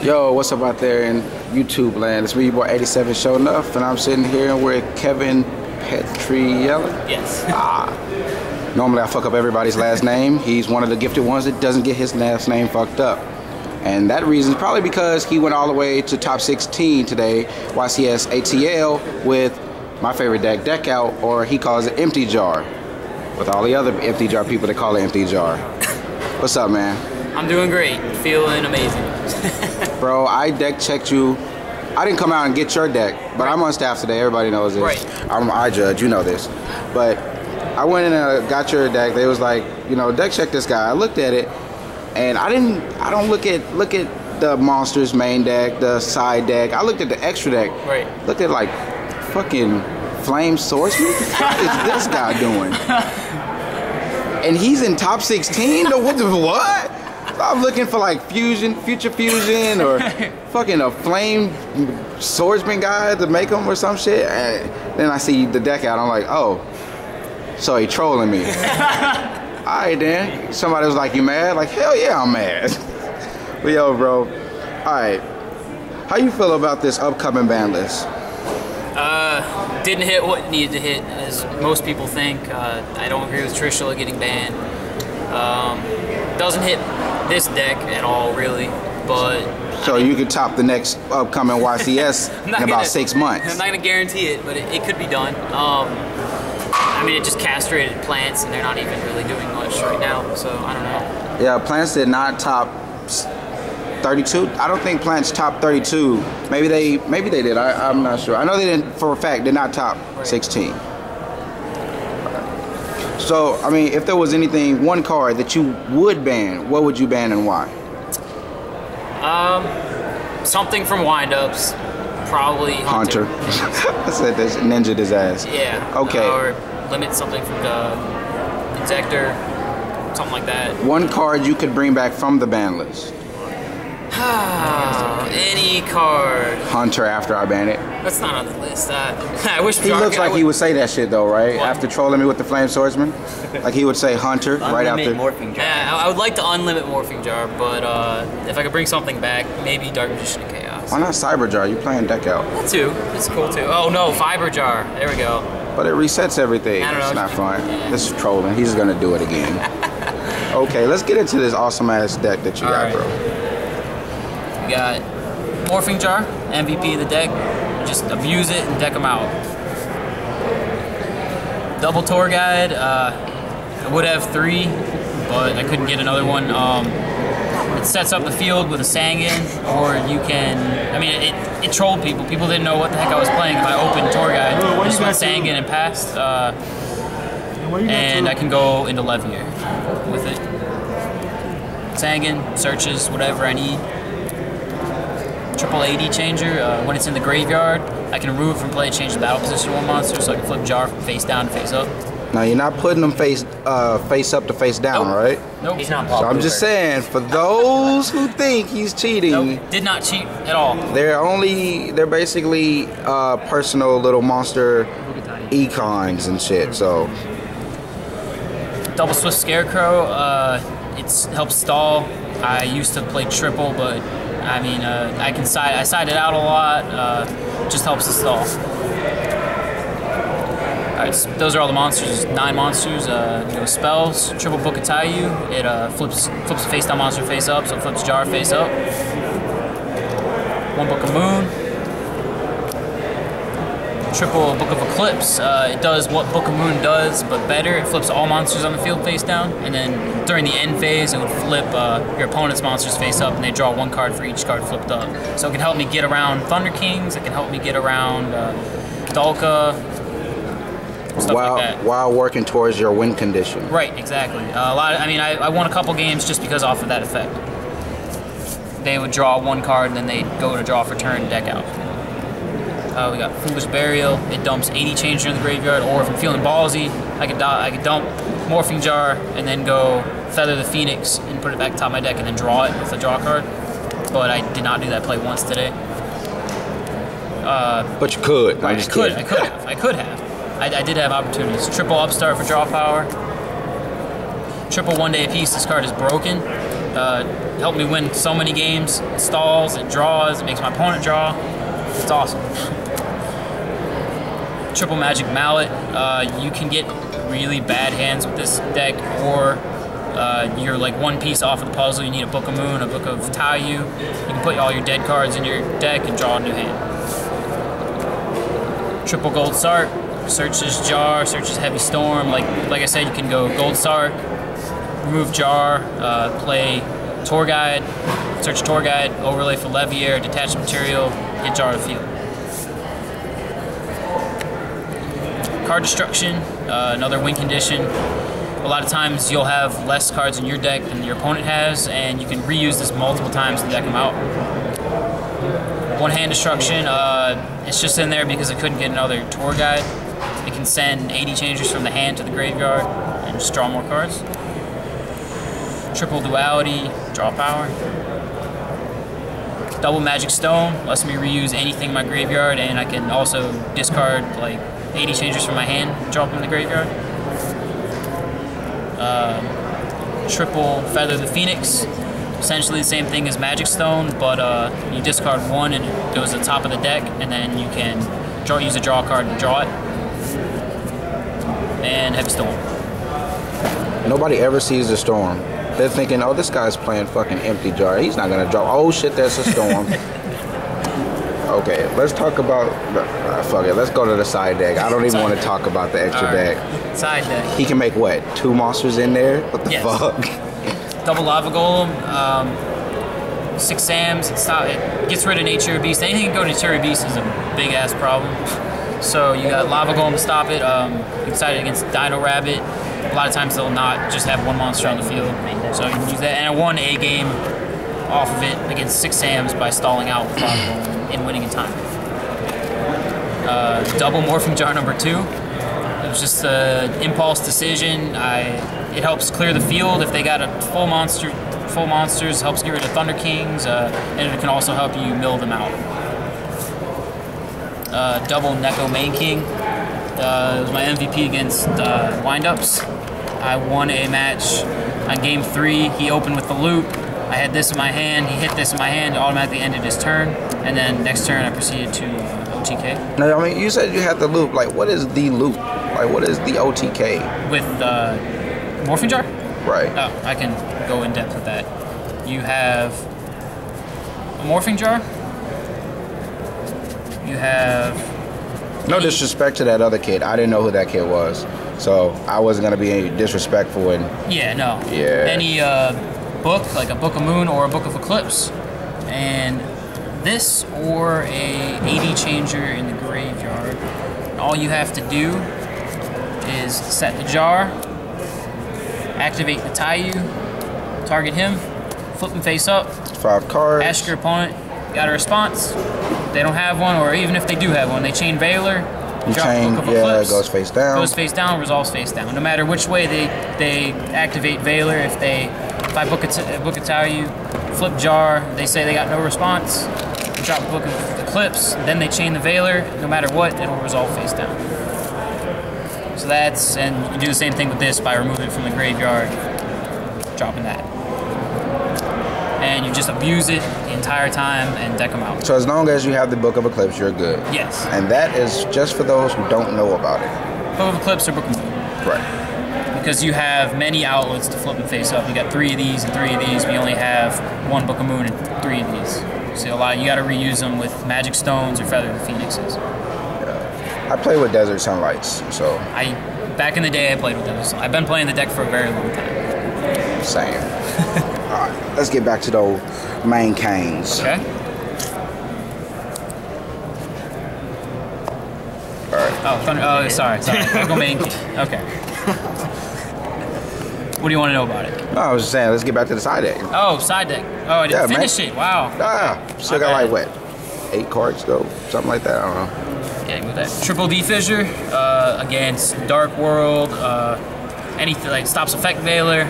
Yo, what's up out there in YouTube land? It's me, your boy 87 Show Enough, and I'm sitting here with Kevin Petriella. Yes. Normally I fuck up everybody's last name. He's one of the gifted ones that doesn't get his last name fucked up. And that reason is probably because he went all the way to top 16 today, YCS ATL, with my favorite deck out, or he calls it empty jar. With all the other empty jar people that call it empty jar. What's up, man? I'm doing great. Feeling amazing. Bro, I deck checked you. I didn't come out and get your deck, but I'm on staff today. Everybody knows this. Right. I judge, you know this. But I went in and got your deck. They was like, you know, deck check this guy. I looked at it, and I don't look at the monsters main deck, the side deck. I looked at the extra deck. Right. Looked at like fucking Flame Swordsman. What is this guy doing? And he's in top 16? What? I'm looking for like future fusion, or fucking a flame swordsman guy to make them or some shit. And then I see the deck out. I'm like, oh, so he trolling me. Alright then. Somebody was like, you mad? Like, hell yeah, I'm mad. But yo, bro. Alright. How you feel about this upcoming ban list? Didn't hit what needed to hit, as most people think. I don't agree with Petriella getting banned. Doesn't hit this deck at all, really, but... So you could top the next upcoming YCS in about 6 months. I'm not going to guarantee it, but it could be done. I mean, it just castrated plants, and they're not even really doing much right now, so I don't know. Yeah, plants did not top 32. I don't think plants top 32. Maybe they did. I'm not sure. I know they didn't, for a fact, did not top 16. So, I mean, if there was anything, one card that you would ban, what would you ban and why? Something from windups, probably Hunter. I said this, ninja his ass. Yeah. Okay. Or limit something from the Injector, something like that. One card you could bring back from the ban list. Any card. Hunter after I ban it. That's not on the list. I wish he looks like he would say that shit though, right? What? After trolling me with the Flame Swordsman, like he would say Hunter right after. Morphing jar. Yeah, I would like to unlimit Morphing Jar, but if I could bring something back, maybe Dark Magician of Chaos. Why not Cyber Jar? You playing deck out? That too. It's cool too. Oh no, Fiber Jar. There we go. But it resets everything. I don't know. It's not fun. Yeah. This is trolling. He's gonna do it again. Okay, let's get into this awesome ass deck that you got, right, bro. We got Morphing Jar, MVP of the deck. Just abuse it and deck them out. Double Tour Guide. I would have 3, but I couldn't get another one. It sets up the field with a Sangin, or you can. I mean, it trolled people. People didn't know what the heck I was playing if I opened Tour Guide. I just went Sangin and passed. And I can go into Levier with it. Sangin, searches, whatever I need. Triple AD changer. When it's in the graveyard, I can remove it from play, change the battle position of one monster, so I can flip Jar from face down to face up. Now you're not putting them face up to face down, Nope. right? Nope. He's not So I'm just saying, for those who think he's cheating, Nope. Did not cheat at all. they're basically personal little monster econs and shit. So Double Swift Scarecrow. It helps stall. I used to play triple, but I mean, I side it out a lot. Just helps to stall. Alright, so those are all the monsters. 9 monsters. Go spells. Triple Book of Taiyu. It flips a face down monster face up, so it flips Jar face up. 1 Book of Moon. Triple Book of Eclipse. It does what Book of Moon does, but better. It flips all monsters on the field face down, and then during the end phase, it would flip your opponent's monsters face up, and they draw 1 card for each card flipped up. So it can help me get around Thunder Kings. It can help me get around Dalka. Stuff like that. While working towards your win condition. Right, exactly. I won a couple games just because off of that effect. They would draw 1 card, and then they'd go to draw for turn, deck out. We got Foolish Burial. It dumps 80 changer in the graveyard, or if I'm feeling ballsy, I could dump Morphing Jar and then go Feather the Phoenix and put it back top of my deck and then draw it with a draw card. But I did not do that play once today. But you could. I could have. I did have opportunities. Triple Upstart for draw power. Triple 1 day apiece. This card is broken. Helped me win so many games. It stalls, it draws, it makes my opponent draw. It's awesome. Triple Magic Mallet. You can get really bad hands with this deck, or you're like one piece off of the puzzle. You need a Book of Moon, a Book of Taiyu. You can put all your dead cards in your deck and draw a new hand. Triple Gold Sark. Searches Jar, searches Heavy Storm. Like I said, you can go Gold Sark, remove Jar, play Tour Guide, search Tour Guide, overlay for Levier, detach material, get Jar to field. Card Destruction, another win condition. A lot of times you'll have less cards in your deck than your opponent has, and you can reuse this multiple times to deck them out. One Hand Destruction, it's just in there because I couldn't get another Tour Guide. It can send 80 changers from the hand to the graveyard and just draw more cards. Triple Duality, draw power. Double Magic Stone, lets me reuse anything in my graveyard, and I can also discard like 80 changers from my hand, drop them in the graveyard. Triple Feather the Phoenix, essentially the same thing as Magic Stone, but you discard one and it goes to the top of the deck, and then you can use a draw card to draw it. And Heavy Storm. Nobody ever sees the storm. They're thinking, oh, this guy's playing fucking Empty Jar. He's not gonna draw. Oh shit, there's a storm. Okay, let's talk about. Fuck it. Let's go to the side deck. I don't even want to talk about the extra deck. Side deck. He can make what? 2 monsters in there? What the fuck? Double Lava Golem. 6 Sams. It gets rid of Nature Beast. Anything can go to Nature Beast is a big ass problem. So you got Lava Golem to stop it. You decided against Dino Rabbit. A lot of times they'll not just have one monster on the field. So you can use that. And I won a game off of it against 6 Sams by stalling out with Lava Golem and winning in time. Double Morphing Jar number 2. It was just an impulse decision. It helps clear the field if they got a full monsters. Helps get rid of Thunder Kings, and it can also help you mill them out. Double Neko Main King. It was my MVP against Windups. I won a match on game 3. He opened with the loop. I had this in my hand. He hit this in my hand. It automatically ended his turn. And then next turn, I proceeded to OTK. No, I mean, you said you had the loop. Like, what is the loop? Like, what is the OTK? With Morphing Jar? Right. Oh, I can go in depth with that. You have a Morphing Jar. You have... No disrespect to that other kid. I didn't know who that kid was. So I wasn't going to be disrespectful. Yeah, no. Yeah. Any book, like a Book of Moon or a Book of Eclipse. And this or a 80 changer in the graveyard. All you have to do is set the jar, activate the Taiyu, target him, flip him face up, 5 cards. ask your opponent, got a response. They don't have one, or even if they do have one, they chain Veiler, drop Book of Eclipse, goes face down. Goes face down, resolves face down. No matter which way they activate Veiler, if I book a Taiyu, flip jar, they say they got no response, drop Book of Eclipse, then they chain the Veiler, no matter what, it'll resolve face down. So that's, and you can do the same thing with this by removing it from the graveyard, dropping that. And you just abuse it the entire time and deck them out. So as long as you have the Book of Eclipse, you're good. Yes. And that is just for those who don't know about it. Book of Eclipse or Book of Moon. Right. Because you have many outlets to flip and face up. You got 3 of these and 3 of these. We only have 1 Book of Moon and 3 of these. So you got to reuse them with Magic Stones or Feather the Phoenixes. Yeah. I play with Desert Sunlights, so. Back in the day, I played with those. I've been playing the deck for a very long time. Same. All right, let's get back to those main kings. Okay. All right. Oh, sorry. I'll go main king. Okay. What do you want to know about it? No, I was just saying, let's get back to the side deck. Oh, side deck. Oh, I didn't finish it. Wow. Still got like, what, 8 cards though? Something like that, I don't know. Okay, with that. Triple D Fissure against Dark World. Anything like stops Effect Veiler.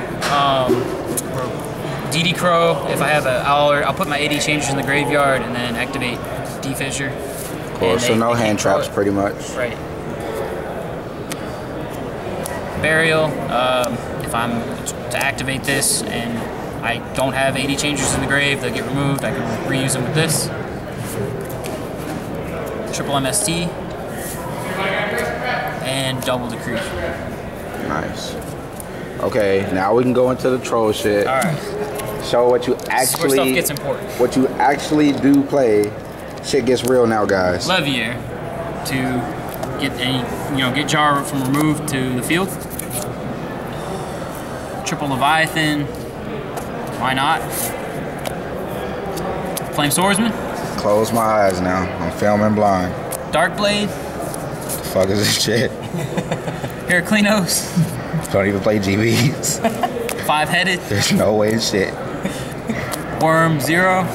DD Crow. If I have I'll put my 80 changers in the graveyard and then activate D Fissure. Cool, so no hand traps pretty much. Right. Burial. If I'm to activate this and I don't have 80 changers in the grave that get removed. I can reuse them with this. Triple MST. And double decree. Nice. Okay, now we can go into the troll shit. All right. Show what you Where actually. stuff gets important. What you actually do play. Shit gets real now, guys. Levier to get get jar from removed to the field. Triple Leviathan. Why not? Flame Swordsman. Close my eyes now. I'm filming blind. Dark Blade. The fuck is this shit? Heraclinos. Don't even play GBs. 5-headed. There's no way in shit. Worm 0.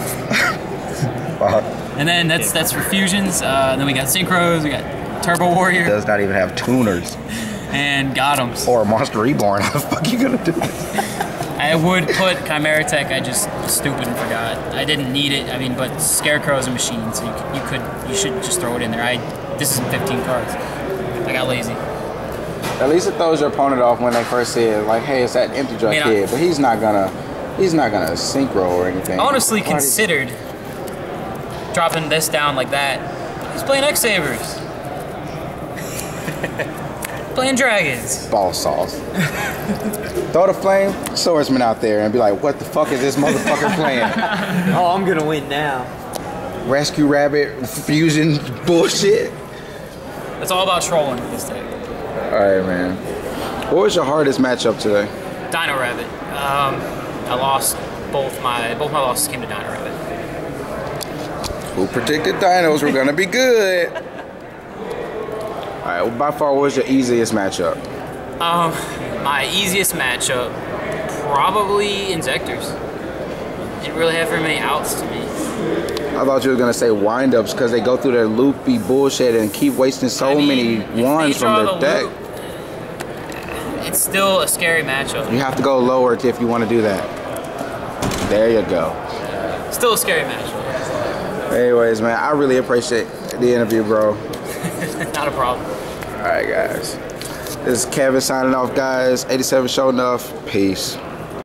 Fuck. And then that's for fusions. Then we got Synchros. We got Turbo Warrior. Does not even have tuners. And Gothams. Or Monster Reborn. How the fuck you gonna do this? I would put Chimera Tech. I just was stupid and forgot. I didn't need it. I mean, but Scarecrow's a machine, so you should just throw it in there. This is 15 cards. I got lazy. At least it throws your opponent off when they first see it. Like, hey, it's that empty jar kid, but he's not gonna synchro or anything. Honestly, considered dropping this down like that. He's playing X-Sabers. Playing dragons. Ball sauce. Throw the Flame Swordsman out there and be like, what the fuck is this motherfucker playing? Oh, I'm gonna win now. Rescue Rabbit fusion bullshit. It's all about trolling this day. Alright, man. What was your hardest matchup today? Dino Rabbit. I lost both my losses came to Dino Rabbit. Who predicted dinos were gonna be good? Alright, well, by far, what was your easiest matchup? My easiest matchup, probably Inzectors. Didn't really have very many outs to me. I thought you were gonna say windups because they go through their loopy bullshit and keep wasting so many wands from their deck. It's still a scary matchup. You have to go lower if you want to do that. There you go. Still a scary matchup. Anyways, man, I really appreciate the interview, bro. Not a problem. All right, guys. This is Kevin signing off, guys. 87 Show Enough. Peace.